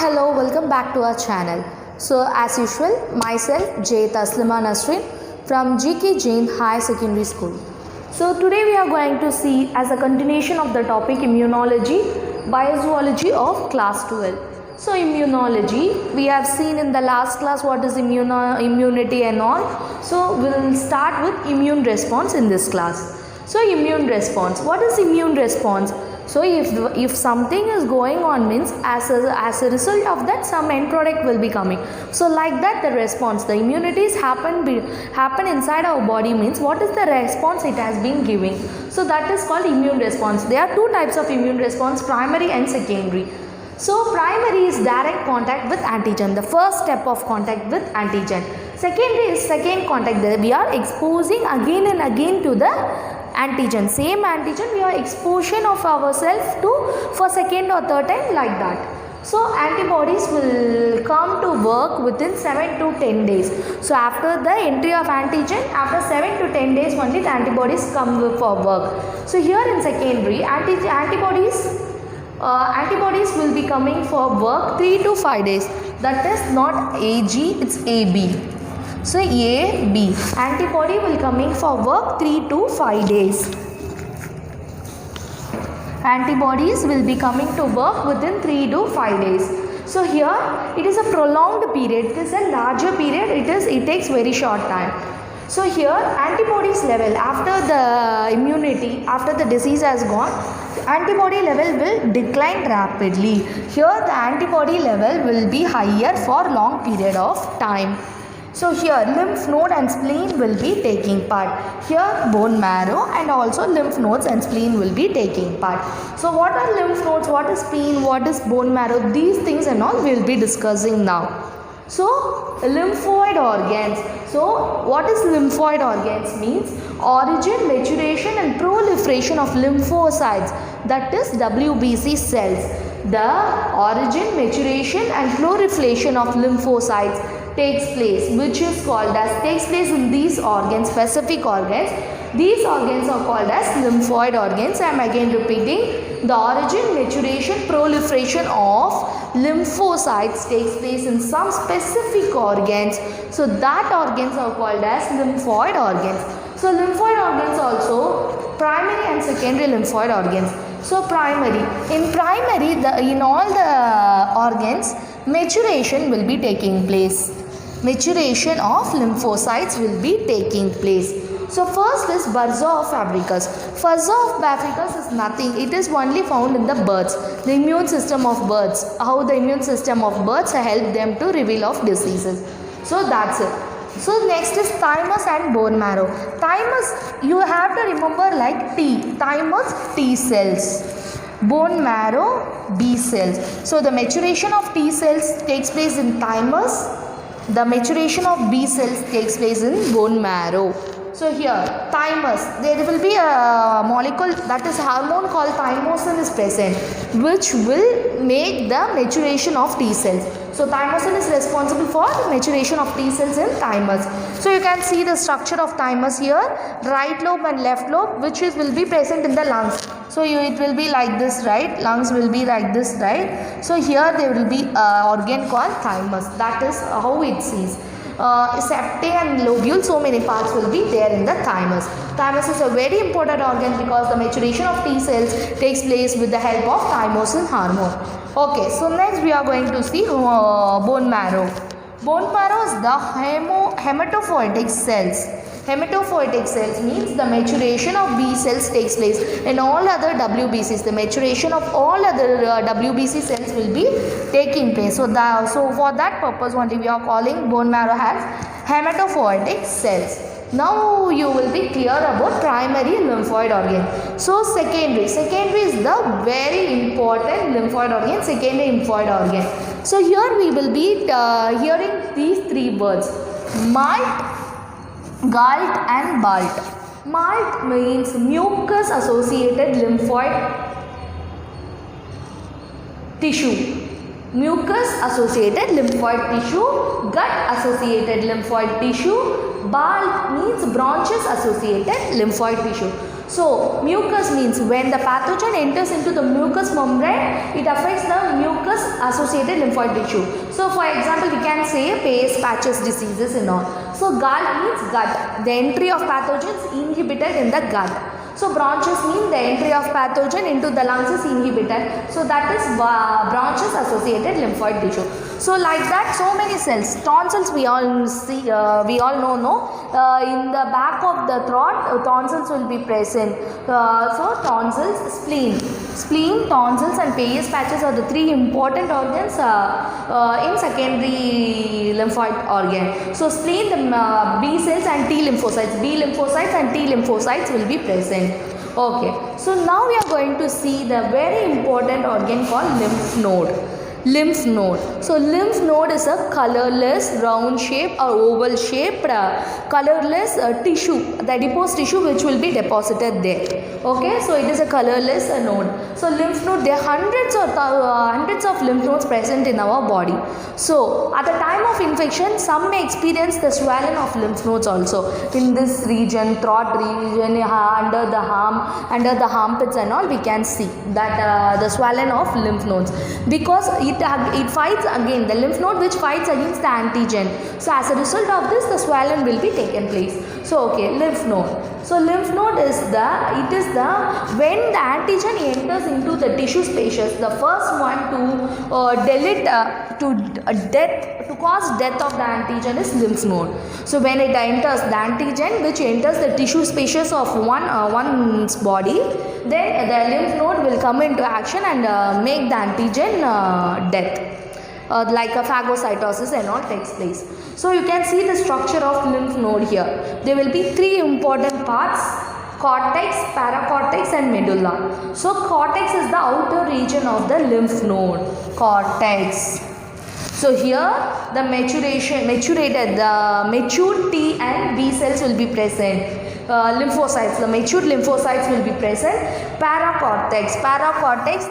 Hello, welcome back to our channel. So, as usual, myself, J. Taslima Nasrin from GK Jain High Secondary School. So, today we are going to see as a continuation of the topic immunology, biozoology of class 12. So, immunology, we have seen in the last class what is immunity and all. So, we will start with immune response in this class. So, immune response. What is immune response? So if something is going on means as a result of that some end product will be coming. So like that the response, the immunities happen inside our body means what is the response it has been giving. So that is called immune response. There are two types of immune response, primary and secondary. So primary is direct contact with antigen, the first step of contact with antigen. Secondary is second contact, there we are exposing again and again to the antigen, same antigen we are exposure of ourselves to for second or third time like that. So antibodies will come to work within 7 to 10 days. So after the entry of antigen, after 7 to 10 days only the antibodies come for work. So here in secondary antibodies will be coming for work 3 to 5 days. That is not AG, it's AB. So AB, antibody will coming for work 3 to 5 days. Antibodies will be coming to work within 3 to 5 days. So here it is a prolonged period, it is a larger period, it takes very short time. So here antibodies level after the immunity, after the disease has gone, antibody level will decline rapidly. Here the antibody level will be higher for long period of time. So here lymph node and spleen will be taking part. Here bone marrow and also lymph nodes and spleen will be taking part. So what are lymph nodes, what is spleen, what is bone marrow, these things and all we will be discussing now. So lymphoid organs. So what is lymphoid organs means origin, maturation and proliferation of lymphocytes, that is WBC cells. The origin, maturation and proliferation of lymphocytes takes place, which is called as takes place in these organs, specific organs. These organs are called as lymphoid organs. I am again repeating, the origin, maturation, proliferation of lymphocytes takes place in some specific organs. So that organs are called as lymphoid organs. So lymphoid organs also primary and secondary lymphoid organs. So primary, in primary in all the organs maturation will be taking place. Maturation of lymphocytes will be taking place. So first is bursa of fabricus. Bursa of fabricus is nothing. It is only found in the birds. The immune system of birds. How the immune system of birds help them to reveal of diseases. So that's it. So next is thymus and bone marrow. Thymus you have to remember like T. Thymus T cells. Bone marrow B cells. So the maturation of T cells takes place in thymus. The maturation of B cells takes place in bone marrow. So here thymus, there will be a molecule, that is hormone called thymosin is present, which will make the maturation of T cells. So thymosin is responsible for the maturation of T cells in thymus. So you can see the structure of thymus here, right lobe and left lobe, which will be present in the lungs. So it will be like this, right? Lungs will be like this, right? So here there will be an organ called thymus. That is how it sees. Septae and lobule, so many parts will be there in the thymus. Thymus is a very important organ because the maturation of T cells takes place with the help of thymosin hormone. Okay, so next we are going to see bone marrow. Bone marrow is the hematopoietic cells. Hematopoietic cells means the maturation of B cells takes place in all other WBCs. The maturation of all other WBC cells will be taking place. So for that purpose only we are calling bone marrow as hematopoietic cells. Now you will be clear about primary lymphoid organ. So secondary is the very important lymphoid organ, secondary lymphoid organ. So here we will be hearing these three words: malt, galt and balt. Malt means mucus associated lymphoid tissue. Mucus associated lymphoid tissue, gut associated lymphoid tissue, Bulk means branches associated lymphoid tissue. So mucus means when the pathogen enters into the mucous membrane, it affects the mucus associated lymphoid tissue. So for example, we can say pace, patches diseases and all. So gall means gut. The entry of pathogens inhibited in the gut. So branches mean the entry of pathogen into the lungs is inhibited. So that is branches associated lymphoid tissue. So like that, so many cells. Tonsils we all see, we all know, no? In the back of the throat, tonsils will be present. So tonsils, spleen, tonsils and Peyer's patches are the three important organs in secondary lymphoid organ. So spleen, the B cells and T lymphocytes. B lymphocytes and T lymphocytes will be present. Okay, so now we are going to see the very important organ called lymph node. Lymph node. So lymph node is a colorless, round shape or oval shaped colorless tissue, the adipose tissue which will be deposited there. Okay, so it is a colorless node. So lymph node, there are hundreds of lymph nodes present in our body. So at the time of infection, some may experience the swelling of lymph nodes also in this region, throat region, under the armpits and all. We can see that the swelling of lymph nodes, because it fights again the lymph node which fights against the antigen. So as a result of this, the swelling will be taken place. So okay, lymph node. So lymph node is when the antigen enters into the tissue spaces, the first one to cause death of the antigen is lymph node. So when it enters the antigen which enters the tissue spaces of one's body, then the lymph node will come into action and make the antigen death. Like a phagocytosis and all takes place. So you can see the structure of lymph node here. There will be three important parts: cortex, paracortex and medulla. So cortex is the outer region of the lymph node. Cortex. So here the matured T and B cells will be present. Lymphocytes, the matured lymphocytes will be present. Paracortex,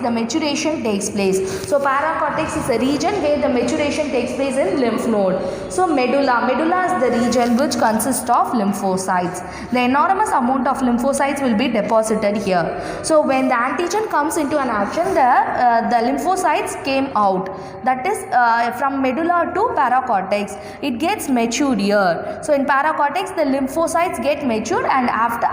the maturation takes place. So paracortex is a region where the maturation takes place in lymph node. So medulla is the region which consists of lymphocytes. The enormous amount of lymphocytes will be deposited here. So when the antigen comes into an action, the lymphocytes came out. That is from medulla to paracortex. It gets matured here. So in paracortex, the lymphocytes get matured, and after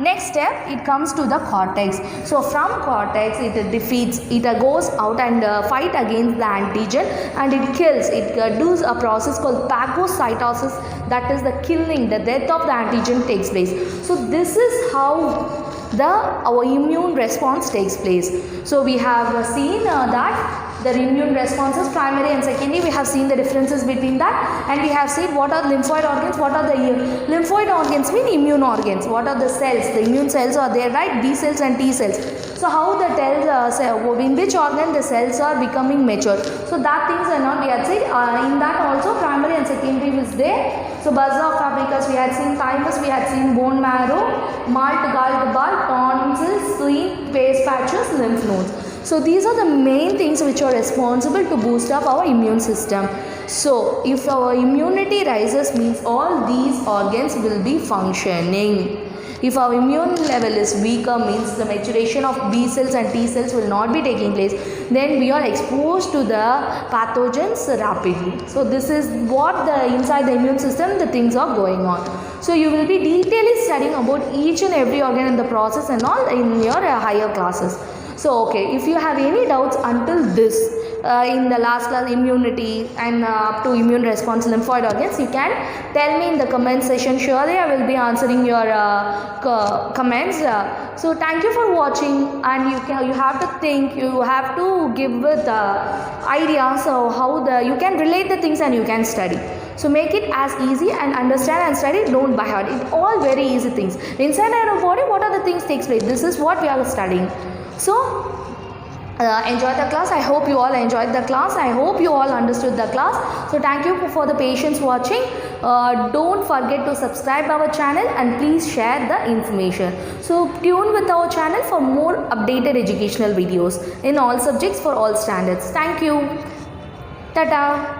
next step it comes to the cortex. So from cortex it goes out and fight against the antigen and it kills. It does a process called phagocytosis, that is the killing, the death of the antigen takes place. So this is how our immune response takes place. So we have seen that the immune responses, primary and secondary, we have seen the differences between that, and we have seen what are lymphoid organs, what are the lymphoid organs mean immune organs, what are the cells, the immune cells are there, right? B cells and T cells. So how the tells in which organ the cells are becoming mature. So that things are not, we had seen in that also primary and secondary is there. So bursa of fabricus we had seen, thymus we had seen, bone marrow, malt, gall, bulb, tonsils, spleen, Peyer's patches, lymph nodes. So these are the main things which are responsible to boost up our immune system. So if our immunity rises, means all these organs will be functioning. If our immune level is weaker, means the maturation of B cells and T cells will not be taking place, then we are exposed to the pathogens rapidly. So this is what inside the immune system the things are going on. So you will be detailedly studying about each and every organ in the process and all in your higher classes. So okay, if you have any doubts until this in the last class immunity and up to immune response lymphoid organs, you can tell me in the comment section. Surely I will be answering your comments. So thank you for watching, and you have to think, you have to give with ideas of how you can relate the things and you can study. So make it as easy and understand and study, don't by heart. It's all very easy things. Inside our body, what are the things takes place? This is what we are studying. So enjoy the class. I hope you all enjoyed the class. I hope you all understood the class. So thank you for the patience watching. Don't forget to subscribe our channel and please share the information. So tune with our channel for more updated educational videos in all subjects for all standards. Thank you. Tata.